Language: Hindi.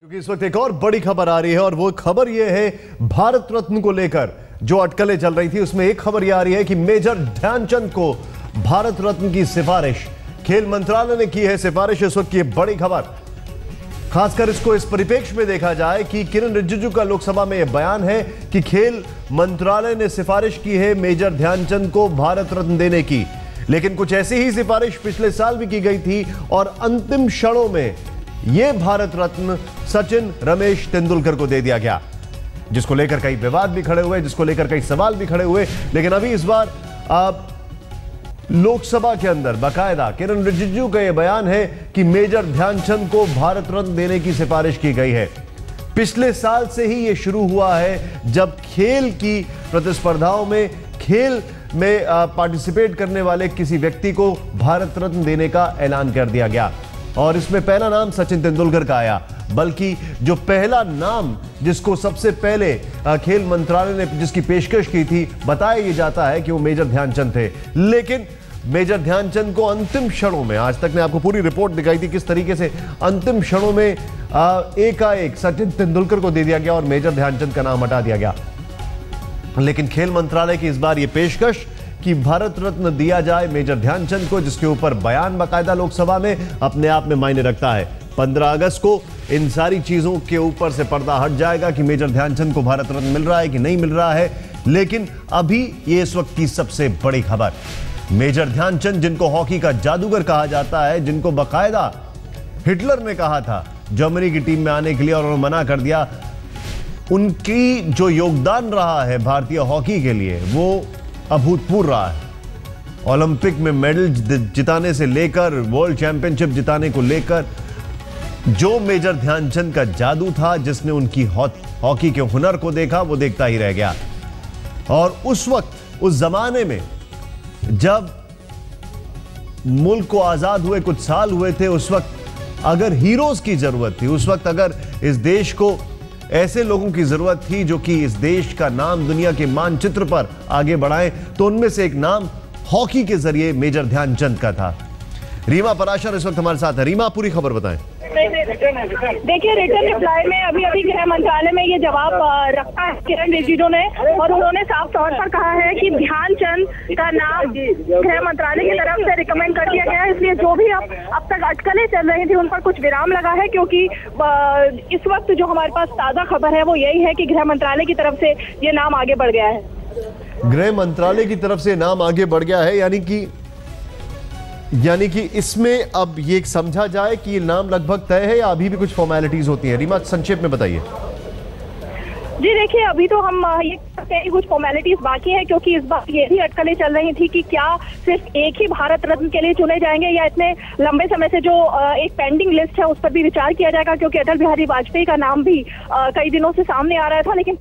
क्योंकि इस वक्त एक और बड़ी खबर आ रही है और वो खबर ये है भारत रत्न को लेकर जो अटकलें चल रही थी उसमें एक खबर ये आ रही है कि मेजर ध्यानचंद को भारत रत्न की सिफारिश खेल मंत्रालय ने की है। सिफारिश इस वक्त की बड़ी खबर, खासकर इसको इस परिप्रेक्ष्य में देखा जाए कि किरण रिजिजू का लोकसभा में यह बयान है कि खेल मंत्रालय ने सिफारिश की है मेजर ध्यानचंद को भारत रत्न देने की, लेकिन कुछ ऐसी ही सिफारिश पिछले साल भी की गई थी और अंतिम क्षणों में यह भारत रत्न सचिन रमेश तेंदुलकर को दे दिया गया, जिसको लेकर कई विवाद भी खड़े हुए, जिसको लेकर कई सवाल भी खड़े हुए। लेकिन अभी इस बार लोकसभा के अंदर बाकायदा किरण रिजिजू का यह बयान है कि मेजर ध्यानचंद को भारत रत्न देने की सिफारिश की गई है। पिछले साल से ही यह शुरू हुआ है जब खेल की प्रतिस्पर्धाओं में खेल में पार्टिसिपेट करने वाले किसी व्यक्ति को भारत रत्न देने का ऐलान कर दिया गया और इसमें पहला नाम सचिन तेंदुलकर का आया, बल्कि जो पहला नाम जिसको सबसे पहले खेल मंत्रालय ने जिसकी पेशकश की थी, बताया यह जाता है कि वो मेजर ध्यानचंद थे। लेकिन मेजर ध्यानचंद को अंतिम क्षणों में, आज तक ने आपको पूरी रिपोर्ट दिखाई थी किस तरीके से अंतिम क्षणों में एकाएक सचिन तेंदुलकर को दे दिया गया और मेजर ध्यानचंद का नाम हटा दिया गया। लेकिन खेल मंत्रालय की इस बार यह पेशकश कि भारत रत्न दिया जाए मेजर ध्यानचंद को, जिसके ऊपर बयान बाकायदा लोकसभा में अपने आप में मायने रखता है। 15 अगस्त को इन सारी चीजों के ऊपर से पर्दा हट जाएगा कि मेजर ध्यानचंद को भारत रत्न मिल रहा है कि नहीं मिल रहा है। लेकिन अभी ये इस वक्त की सबसे बड़ी खबर, मेजर ध्यानचंद जिनको हॉकी का जादूगर कहा जाता है, जिनको बाकायदा हिटलर ने कहा था जर्मनी की टीम में आने के लिए और उन्होंने मना कर दिया, उनकी जो योगदान रहा है भारतीय हॉकी के लिए वो अभूतपूर्व रहा है। ओलंपिक में मेडल जिताने से लेकर वर्ल्ड चैंपियनशिप जिताने को लेकर जो मेजर ध्यानचंद का जादू था, जिसने उनकी हॉकी के हुनर को देखा, वो देखता ही रह गया। और उस वक्त, उस जमाने में जब मुल्क को आजाद हुए कुछ साल हुए थे, उस वक्त अगर हीरोज की जरूरत थी, उस वक्त अगर इस देश को ऐसे लोगों की जरूरत थी जो कि इस देश का नाम दुनिया के मानचित्र पर आगे बढ़ाएं, तो उनमें से एक नाम हॉकी के जरिए मेजर ध्यानचंद का था। रीमा पराशर इस वक्त हमारे साथ है। रीमा, पूरी खबर बताएं। देखिए, रिटर्न रिप्लाई में अभी गृह मंत्रालय में ये जवाब रखा है किरण रिजिजू ने, और उन्होंने साफ तौर पर कहा है कि ध्यानचंद का नाम गृह मंत्रालय की तरफ से रिकमेंड कर दिया गया है। इसलिए जो भी अब तक अटकलें चल रही थी उन पर कुछ विराम लगा है, क्योंकि इस वक्त जो हमारे पास ताजा खबर है वो यही है कि गृह मंत्रालय की तरफ से ये नाम आगे बढ़ गया है। गृह मंत्रालय की तरफ से नाम आगे बढ़ गया है, यानी कि इसमें अब ये समझा जाए कि ये नाम लगभग तय है या अभी भी कुछ फॉर्मेलिटीज होती हैं? रीमा, संक्षेप में बताइए। जी देखिए, अभी तो हम ये कहते हैं कि कुछ फॉर्मेलिटीज बाकी है, क्योंकि इस बार ये भी अटकलें चल रही थी कि क्या सिर्फ एक ही भारत रत्न के लिए चुने जाएंगे या इतने लंबे समय से जो एक पेंडिंग लिस्ट है उस पर भी विचार किया जाएगा, क्योंकि अटल बिहारी वाजपेयी का नाम भी कई दिनों से सामने आ रहा था। लेकिन